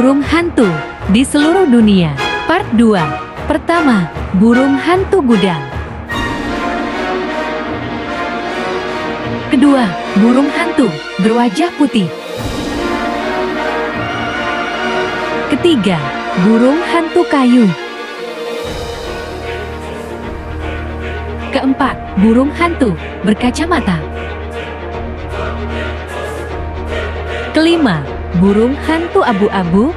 burung hantu di seluruh dunia. Part 2. Pertama, burung hantu gudang. Kedua, burung hantu berwajah putih. Ketiga, burung hantu kayu. Keempat, burung hantu berkacamata. Kelima, burung hantu abu-abu